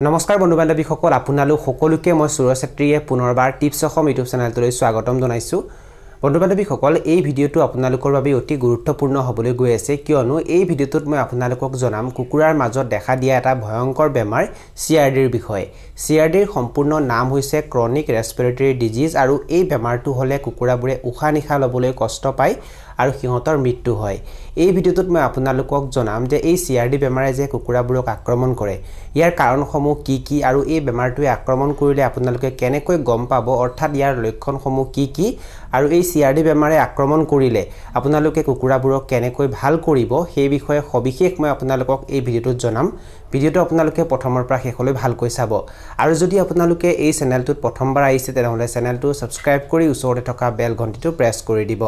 নমস্কাৰ বন্ধু বান্ধৱীসকল আপোনালোক সকলোকে মই সুৰজ ছেত্ৰীয়ে পুনৰবাৰ টিপছ অসম ইউটিউব চেনেলটোলৈ স্বাগতম জনাইছো বন্ধু বান্ধৱীসকল এই ভিডিঅটো আপোনালোকৰ বাবে অতি গুৰুত্বপূৰ্ণ হ'বলৈ গৈ আছে কিয়নো এই ভিডিঅটোত মই আপোনালোকক জনাম কুকুৰাৰ মাজত দেখা দিয়া এটা ভয়ংকৰ বেমাৰ CRDৰ বিষয়ে CRDৰ সম্পূৰ্ণ নাম হৈছে ক্ৰনিক ৰেসপিৰেটৰী ডিজিজ আৰু এই বেমাৰটো হলে কুকুৰাবোৰে উশাহ নিশাহ লবলৈ কষ্ট পায় আৰু সিহঁতৰ মৃত্যু হয় এই ভিডিঅটোত মই আপোনালোকক জনাম যে এই CRD বেমাৰে যে কুকুৰাবোৰক আক্ৰমণ কৰে ইয়াৰ কাৰণসমূহ কি আৰু এই বেমাৰটোৱে আক্ৰমণ কৰিলে আপোনালোকে কেনেকৈ গম পাব অৰ্থাৎ ইয়াৰ লক্ষণসমূহ কি আৰু এই CRD বেমাৰে আক্ৰমণ কৰিলে আপোনালোকে কুকুৰাবোৰক কেনেকৈ ভাল কৰিব সেই বিষয়ে সবিশেষ মই আপোনালোকক এই ভিডিঅটোত জনাম ভিডিঅটো আপোনালোকে প্ৰথমৰ পৰা শেষলৈ ভালকৈ চাব আৰু যদি আপোনালোকে এই চেনেলটোত প্ৰথমবাৰ আহিছে তেনেহলে চেনেলটো সাবস্ক্ৰাইব কৰি ওচৰতে থকা বেল ঘণ্টিটো প্ৰেছ কৰি দিব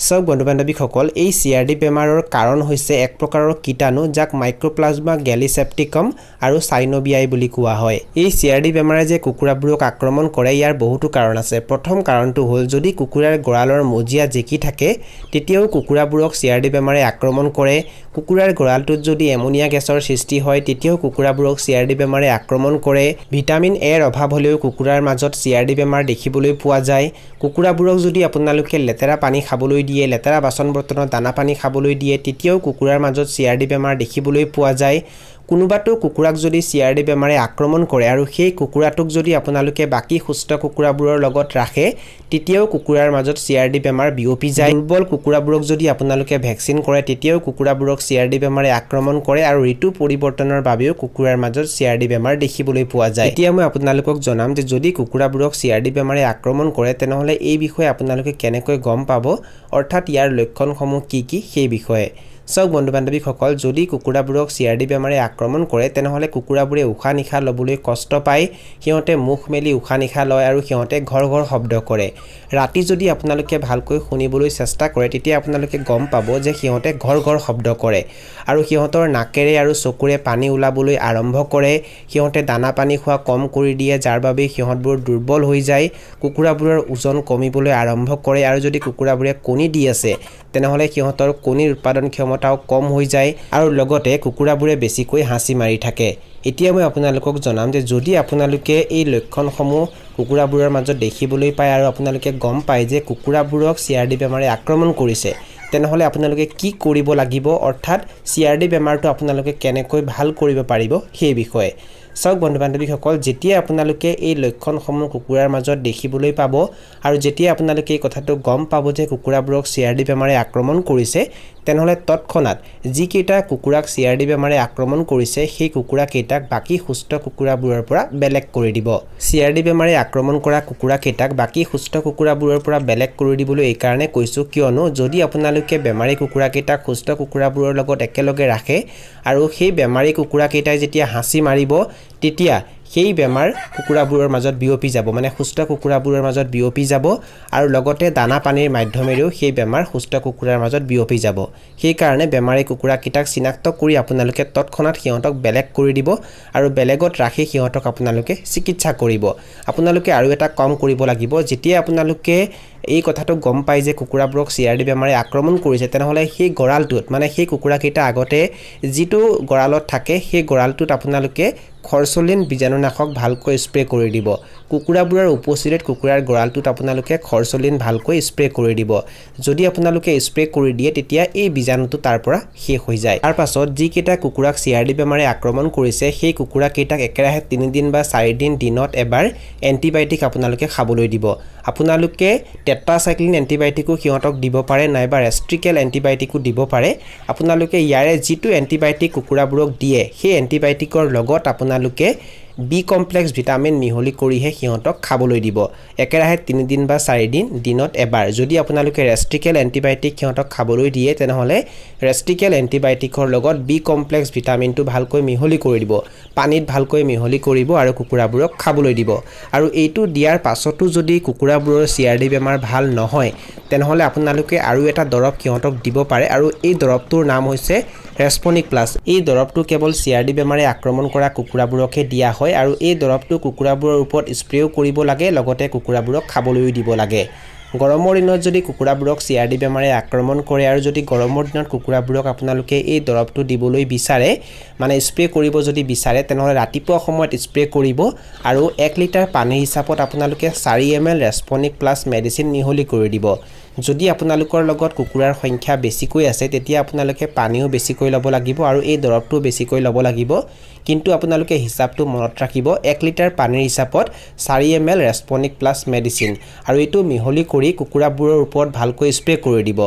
সব বন্ধু বান্ধৱীসকল এই CRD বেমাৰৰ কাৰণ হৈছে এক প্ৰকাৰৰ কীটাণু যাক মাইক্ৰোপ্লাজমা গ্যালিসেপ্টিকাম আৰু সাইনোভিয়াই বুলি কোৱা হয় এই CRD বেমাৰে যে কুকুৰাবোৰক আক্ৰমণ কৰে ইয়াৰ বহুতো কাৰণ আছে প্ৰথম কাৰণটো হ'ল যদি কুকুৰাৰ গৰালৰ মজিয়া জেকি থাকে তেতিয়াও কুকুৰাবোৰক CRD বেমাৰে আক্ৰমণ কৰে কুকুৰাৰ গৰালটোত যদি এমোনিয়া গেছৰ সৃষ্টি হয় তেতিয়াও কুকুৰাবোৰক CRD বেমাৰে আক্ৰমণ কৰে ভিটামিন A ৰ অভাৱ হ'লেও কুকুৰাৰ মাজত CRD বেমাৰ দেখিবলৈ পোৱা যায় কুকুৰাবোৰক যদি আপোনালোকে লেতেৰা পানী খাবলৈ দিয়ে লেতেৰা বাসন বৰ্তনত দানা পানী খাবলৈ দিয়ে তেতিয়াও কুকুৰাৰ মাজত CRD বেমাৰ দেখিবলৈ পোৱা যায় কোনোবাটো কুকুৰাক যদি CRD বেমাৰে আক্ৰমণ কৰে আৰু সেই কুকুৰাটোক যদি আপোনালোকে বাকি সুস্থ কুকুৰাবোৰৰ লগত ৰাখে তেতিয়াও কুকুৰাৰ মাজত CRD বেমাৰ বিয়পি যায় দুৰ্বল কুকুৰাবোৰক যদি আপোনালোকে ভ্যাকচিন কৰে তেতিয়াও কুকুৰাবোৰক CRD বেমাৰে আক্ৰমণ কৰে আৰু ঋতু পৰিৱৰ্তনৰ বাবেও কুকুৰাৰ মাজত CRD বেমাৰ দেখিবলৈ পোৱা যায় এতিয়া মই আপোনালোকক জনাম যে যদি কুকুৰাবোৰক CRD বেমাৰে আক্ৰমণ কৰে তেনেহলে এই বিষয়ে আপোনালোকে কেনেকৈ গম পাব অৰ্থাৎ ইয়াৰ লক্ষণসমূহ কি সেই বিষয়ে সব বন্ধু বান্ধৱীসকল যদি কুকুৰাবোৰক CRD বেমাৰে আক্ৰমণ কৰে তেনেহলে কুকুৰাবোৰে উশাহ নিশাহ লবলৈ কষ্ট পায় সিহঁতে মুখ মেলি উশাহ নিশাহ লয় আৰু সিহঁতে ঘৰ শব্দ কৰে ৰাতি যদি আপোনালোকে ভালকৈ শুনিবলৈ চেষ্টা কৰে তেতিয়া আপোনালোকে গম পাব যে সিহঁতে ঘৰ শব্দ কৰে আৰু সিহঁতৰ নাকেৰে আৰু চকুৰে পানী ওলাবলৈ আৰম্ভ কৰে সিহঁতে দানা পানী খোৱা কম কৰি দিয়ে যাৰ বাবে সিহঁতবোৰ দুৰ্বল হৈ যায় কুকুৰাবোৰৰ ওজন কমিবলৈ আৰম্ভ কৰে আৰু যদি কুকুৰাবোৰে কণী দি আছে তেনেহলে সিহঁতৰ কণীৰ উৎপাদন ক্ষমতাও কম হৈ যায় আৰু লগতে কুকুৰাবোৰে বেছিকৈ হাঁচি মাৰি থাকে এতিয়া মই আপোনালোকক জনাম যে যদি আপোনালোকে এই লক্ষণসমূহ কুকুৰাবোৰৰ মাজত দেখিবলৈ পায় আৰু আপোনালোকে গম পায় যে কুকুৰাবোৰক CRD বেমাৰে আক্ৰমণ কৰিছে তেনেহলে আপোনালোকে কি কৰিব লাগিব অৰ্থাৎ CRD বেমাৰটো আপোনালোকে কেনেকৈ ভাল কৰিব পাৰিব সেই বিষয়ে সব বন্ধু বান্ধৱীসকল যেতিয়া আপোনালোকে এই লক্ষণসমূহ কুকুৰাৰ মাজত দেখিবলৈ পাব আৰু যেতিয়া আপোনালোকে এই কথাটো গম পাব যে কুকুৰাবোৰক CRD বেমাৰে আক্ৰমণ কৰিছে তেনেহলে তৎক্ষণাত যি কেইটা কুকুৰাক CRD বেমাৰে আক্ৰমণ কৰিছে সেই কুকুৰা কেইটাক বাকি সুস্থ কুকুৰাবোৰৰ পৰা বেলেগ কৰি দিব CRD বেমাৰে আক্ৰমণ কৰা কুকুৰা কেইটাক বাকি সুস্থ কুকুৰাবোৰৰ পৰা বেলেগ কৰি দিবলৈ এই কাৰণে কৈছো কিয়নো যদি আপোনালোকে বেমাৰী কুকুৰা কেইটাক সুস্থ কুকুৰাবোৰৰ লগত একেলগে ৰাখে আৰু সেই বেমাৰী কুকুৰা কেইটাই যেতিয়া হাঁচি মাৰিব তেতিয়া সেই বেমাৰ কুকুৰাবোৰৰ মাজত বিয়পি যাব মানে সুস্থ কুকুৰাবোৰৰ মাজত বিয়পি যাব আৰু লগতে দানা পানীৰ মাধ্যমেৰেও সেই বেমাৰ সুস্থ কুকুৰাৰ মাজত বিয়পি যাব সেই কাৰণে বেমাৰী কুকুৰা কিটাক চিনাক্ত কৰি আপোনালোকে তৎক্ষণাত সিহঁতক বেলেগ কৰি দিব আৰু বেলেগত ৰাখি সিহঁতক আপোনালোকে চিকিৎসা কৰিব আপোনালোকে আৰু এটা কম কৰিব লাগিব যেতিয়া আপোনালোকে এই কথাটো গম পাই যে কুকুৰাবোৰক CRD বেমাৰে আক্ৰমণ কৰিছে তেনেহলে সেই গৰালটোত মানে সেই কুকুৰা কিটা আগতে যিটো গৰালত থাকে সেই গৰালটোত আপোনালোকে খৰচলিন বীজাণুনাশক ভালকৈ স্প্ৰে কৰি দিব কুকুৰাবোৰৰ উপস্থিতিত কুকুৰাৰ গৰালটোত আপোনালোকে খৰচলিন ভালকৈ স্প্ৰে কৰি দিব যদি আপোনালোকে স্প্ৰে কৰি দিয়ে তেতিয়া এই বীজাণুটো তাৰ পৰা শেষ হৈ যায় তাৰ পাছত যি কেইটা কুকুৰাক CRD বেমাৰে আক্ৰমণ কৰিছে সেই কুকুৰা কেইটাক একেৰাহে 3 দিন বা 4 দিন দিনত এবাৰ এন্টিবায়োটিক আপোনালোকে খাবলৈ দিব আপোনালোকে টেট্ৰাসাইক্লিন এন্টিবায়োটিকো সিহঁতক দিব পাৰে নাইবা ৰেষ্ট্ৰিকেল এন্টিবায়োটিকো দিব পাৰে আপোনালোকে ইয়াৰে যিটো এন্টিবায়োটিক কুকুৰাবোৰক দিয়ে সেই এন্টিবায়োটিকৰ লগত আপোনালোকে B কমপ্লেক্স ভিটামিন মিহলি কৰিহে সিহঁতক খাবলৈ দিব একেৰাহে 3 দিন বা 4 দিন দিনত এবাৰ যদি আপোনালোকে ৰেষ্ট্ৰিকেল এন্টিবায়োটিক সিহঁতক খাবলৈ দিয়ে তেনেহলে ৰেষ্ট্ৰিকেল এন্টিবায়োটিকৰ লগত B কমপ্লেক্স ভিটামিনটো ভালকৈ মিহলি কৰি দিব পানীত ভালকৈ মিহলি কৰিব আৰু কুকুৰাবোৰক খাবলৈ দিব আৰু এইটো দিয়াৰ পাছতো যদি কুকুৰাবোৰৰ CRD বেমাৰ ভাল নহয় তেনেহলে আপোনালোকে আৰু এটা দৰব সিহঁতক দিব পাৰে আৰু এই দৰবটোৰ নাম হৈছে ৰেসপনিক প্লাস এই দৰবটো কেৱল CRD বেমাৰে আক্ৰমণ কৰা কুকুৰাবোৰকহে দিয়া হয় আৰু এই দৰবটো কুকুৰাবোৰৰ ওপৰত স্প্ৰেও কৰিব লাগে লগতে কুকুৰাবোৰক খাবলৈও দিব লাগে গৰমৰ দিনত যদি কুকুৰাবোৰক CRD বেমাৰে আক্ৰমণ কৰে আৰু যদি গৰমৰ দিনত কুকুৰাবোৰক আপোনালোকে এই দৰবটো দিবলৈ বিচাৰে মানে স্প্ৰে কৰিব যদি বিচাৰে তেনেহলে ৰাতিপুৱা সময়ত স্প্ৰে কৰিব আৰু 1 লিটাৰ পানীৰ হিচাপত আপোনালোকে 4 ml ৰেছপনিক প্লাছ মেডিচিন মিহলি কৰি দিব যদি আপোনালোকৰ লগত কুকুৰাৰ সংখ্যা বেছিকৈ আছে তেতিয়া আপোনালোকে পানীও বেছিকৈ ল'ব লাগিব আৰু এই দৰবটো বেছিকৈ ল'ব লাগিব কিন্তু আপোনালোকে হিচাপটো মনত ৰাখিব 1 লিটাৰ পানীৰ হিচাপত 4 ml ৰেছপনিক প্লাছ মেডিচিন আৰু এটো মিহলি কৰি কুকুৰাবোৰৰ ওপৰত ভালকৈ স্প্ৰে কৰি দিব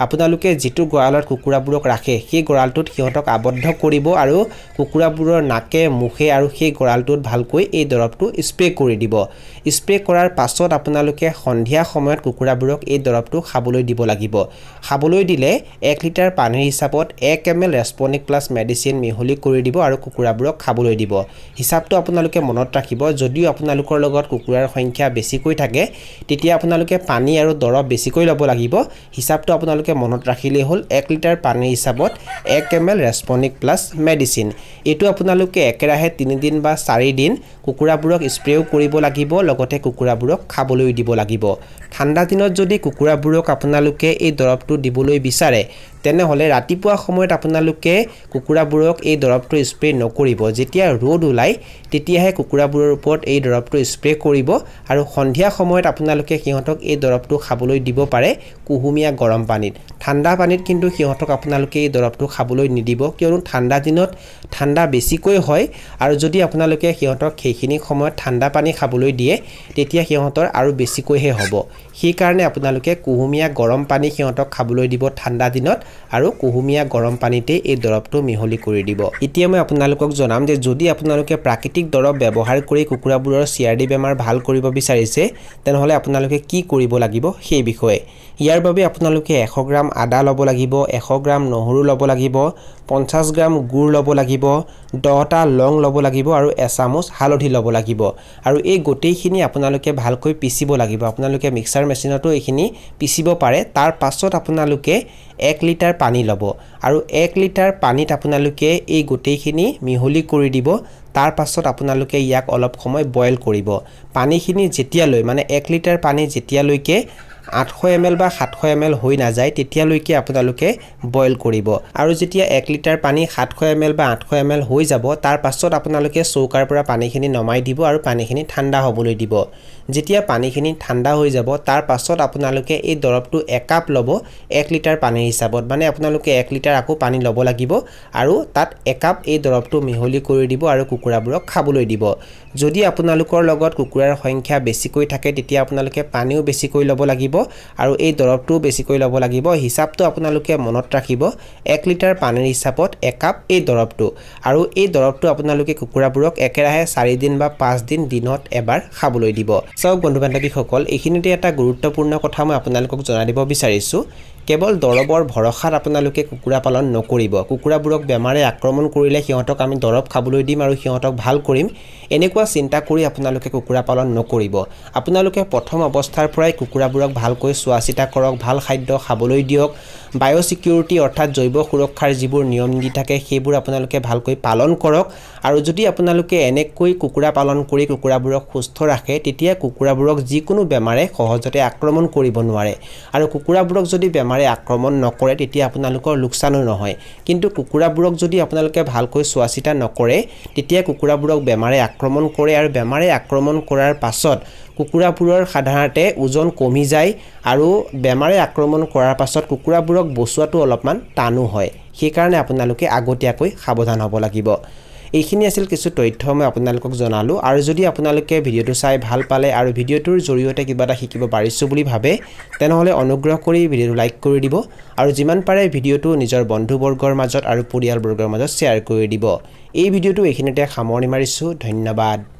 আপোনালোকে যেটো গৰালত কুকুৰাবোৰক ৰাখে সেই গৰালটোত সিহঁতক আবদ্ধ কৰিব আৰু কুকুৰাবোৰৰ নাকে মুখে আৰু সেই গৰালটোত ভালকৈ এই দৰবটো স্প্ৰে কৰি দিব স্প্ৰে কৰাৰ পাছত আপোনালোকে সন্ধিয়া সময়ত কুকুৰাবোৰক এই দৰবটো খাবলৈ দিব লাগিব খাবলৈ দিলে 1 লিটাৰ পানীৰ হিচাপত 1 ml ৰেছপনিক প্লাছ মেডিচিন মিহলি কৰি দিব আৰু কুকুৰাবোৰক খাবলৈ দিব হিচাপটো আপোনালোকে মনত ৰাখিব যদিও আপোনালোকৰ লগত কুকুৰাৰ সংখ্যা বেছিকৈ থাকে তেতিয়া আপোনালোকে পানী আৰু দৰব বেছিকৈ ল'ব লাগিব হিচাপটো আপোনালোকে মনত ৰাখিলে হল 1 লিটাৰ পানীৰ হিচাপত 1 ml ৰেছপনিক প্লাছ মেডিচিন এটো আপোনালোকে একেৰাহে 3 দিন বা 4 দিন কুকুৰাবোৰক স্প্ৰেও কৰিব লাগিব লগতে কুকুৰাবোৰক খাবলৈ দিব লাগিব ঠাণ্ডা দিনত যদি কুকুৰাবোৰক আপোনালোকে এই দৰবটো দিবলৈ বিচাৰে তেনেহলে ৰাতিপুৱা সময়ত আপোনালোকে কুকুৰাবোৰক এই দৰবটো স্প্ৰে নকৰিব যেতিয়া ৰ'দ ওলাই তেতিয়াহে কুকুৰাবোৰৰ ওপৰত এই দৰবটো স্প্ৰে কৰিব আৰু সন্ধিয়া সময়ত আপোনালোকে সিহঁতক এই দৰবটো খাবলৈ দিব পাৰে কুহুমীয়া গৰম পানীত ঠাণ্ডা পানীত কিন্তু সিহঁতক আপোনালোকে এই দৰবটো খাবলৈ নিদিব কিয়নো ঠাণ্ডা দিনত ঠাণ্ডা বেছিকৈ হয় আৰু যদি আপোনালোকে সিহঁতক সেইখিনি সময়ত ঠাণ্ডা পানী খাবলৈ দিয়ে তেতিয়া সিহঁতৰ আৰু বেছিকৈহে হ'ব সেই কাৰণে আপোনালোকে কুহুমীয়া গৰম পানী সিহঁতক খাবলৈ দিব ঠাণ্ডা দিনত আৰু কুহুমীয়া গৰম পানীতে এই দৰবটো মিহলি কৰি দিব এতিয়া মই আপোনালোকক জনাম যে যদি আপোনালোকে প্ৰাকৃতিক দৰব ব্যৱহাৰ কৰি কুকুৰাবোৰৰ CRD বেমাৰ ভাল কৰিব বিচাৰিছে তেনেহলে আপোনালোকে কি কৰিব লাগিব সেই বিষয়ে ইয়াৰ বাবে আপোনালোকে 100 গ্ৰাম আদা ল'ব লাগিব 100 গ্ৰাম নহৰু ল'ব লাগিব 50 গ্ৰাম গুড় ল'ব লাগিব 10টা লং ল'ব লাগিব আৰু এচামুচ হালধি ল'ব লাগিব আৰু এই গোটেইখিনি আপোনালোকে ভালকৈ পিচিব লাগিব আপোনালোকে মিক্সাৰ মেচিনতো এইখিনি পিচিব পাৰে তাৰ পাছত আপোনালোকে 1 লিটাৰ পানী ল'ব আৰু 1 লিটাৰ পানীত আপোনালোকে এই গোটেইখিনি মিহলি কৰি দিব তাৰ পাছত আপোনালোকে ইয়াক অলপ সময় বইল কৰিব পানীখিনি যেতিয়ালৈ মানে 1 লিটাৰ পানী যেতিয়ালৈকে 800 ml বা 700 ml হৈ না যায় তেতিয়ালৈকে আপোনালোকে বইল কৰিব আৰু যেতিয়া 1 লিটাৰ পানী 700 ml বা 800 ml হৈ যাব তাৰ পাছত আপোনালোকে চৌকাৰ পৰা পানীখিনি নমাই দিব আৰু পানীখিনি ঠাণ্ডা হ'বলৈ দিব যেতিয়া পানীখিনি ঠাণ্ডা হৈ যাব তাৰ পাছত আপোনালোকে এই দৰবটো 1 কাপ ল'ব 1 লিটাৰ পানীৰ হিচাপত মানে আপোনালোকে 1 লিটাৰ আকৌ পানী ল'ব লাগিব আৰু তাত 1 কাপ এই দৰবটো মিহলি কৰি দিব আৰু কুকুৰাবোৰক খাবলৈ দিব যদি আপোনালোকৰ লগত কুকুৰাৰ সংখ্যা বেছিকৈ থাকে তেতিয়া আপোনালোকে পানীও বেছিকৈ ল'ব লাগিব আৰু এই দৰবটো বেছিকৈ ল'ব লাগিব হিচাপটো আপোনালোকে মনত ৰাখিব 1 লিটাৰ পানীৰ হিচাপত 1 কাপ এই দৰবটো আৰু এই দৰবটো আপোনালোকে কুকুৰাবোৰক একেৰাহে 4 দিন বা 5 দিন দিনত এবাৰ খাবলৈ দিব সব বন্ধু-বান্ধৱীসকল এইখিনিতে এটা গুৰুত্বপূৰ্ণ কথা মই আপোনালোকক জনাই দিব বিচাৰিছো কেৱল দৰবৰ ভৰসাত আপোনালোকে কুকুৰা পালন নকৰিব কুকুৰাবোৰক বেমাৰে আক্ৰমণ কৰিলে সিহঁতক আমি দৰব খাবলৈ দিম আৰু সিহঁতক ভাল কৰিম এনেকুৱা চিন্তা কৰি আপোনালোকে কুকুৰা পালন নকৰিব আপোনালোকে প্ৰথম অৱস্থাৰ পৰাই কুকুৰাবোৰক ভালকৈ চোৱাচিতা কৰক ভাল খাদ্য খাবলৈ দিয়ক বায়োসিকিউৰিটি অৰ্থাৎ জৈৱ সুৰক্ষাৰ যিবোৰ নিয়ম নীতি থাকে সেইবোৰ আপোনালোকে ভালকৈ পালন কৰক আৰু যদি আপোনালোকে এনেকৈ কুকুৰা পালন কৰি কুকুৰাবোৰক সুস্থ ৰাখে তেতিয়া কুকুৰাবোৰক যিকোনো বেমাৰে সহজতে আক্ৰমণ কৰিব নোৱাৰে আৰু কুকুৰাবোৰক যদি বেমাৰে আক্ৰমণ নকৰে তেতিয়া আপোনালোকৰ লোকচানো নহয় কিন্তু কুকুৰাবোৰক যদি আপোনালোকে ভালকৈ চোৱাচিতা নকৰে তেতিয়া কুকুৰাবোৰক বেমাৰে আক্ৰমণ কৰে আৰু বেমাৰে আক্ৰমণ কৰাৰ পাছত কুকুৰাবোৰৰ সাধাৰণতে ওজন কমি যায় আৰু বেমাৰে আক্ৰমণ কৰাৰ পাছত কুকুৰাবোৰক বচোৱাটো অলপমান টানো হয় সেই কাৰণে আপোনালোকে আগতীয়াকৈ সাৱধান হ'ব লাগিব এইখিনি আছিল কিছু তথ্য মই আপোনালোকক জনালো আৰু যদি আপোনালোকে ভিডিওটো চাই ভাল পালে আৰু ভিডিওটোৰ জৰিয়তে কিবা এটা শিকিব পাৰিছো বুলি ভাবে তেনেহলে অনুগ্ৰহ কৰি ভিডিওটো লাইক কৰি দিব আৰু যিমান পাৰে ভিডিওটো নিজৰ বন্ধুবৰ্গৰ মাজত আৰু পৰিয়ালবৰ্গৰ মাজত শ্বেয়াৰ কৰি দিব এই ভিডিওটো এইখিনিতে সামৰণি মাৰিছো ধন্যবাদ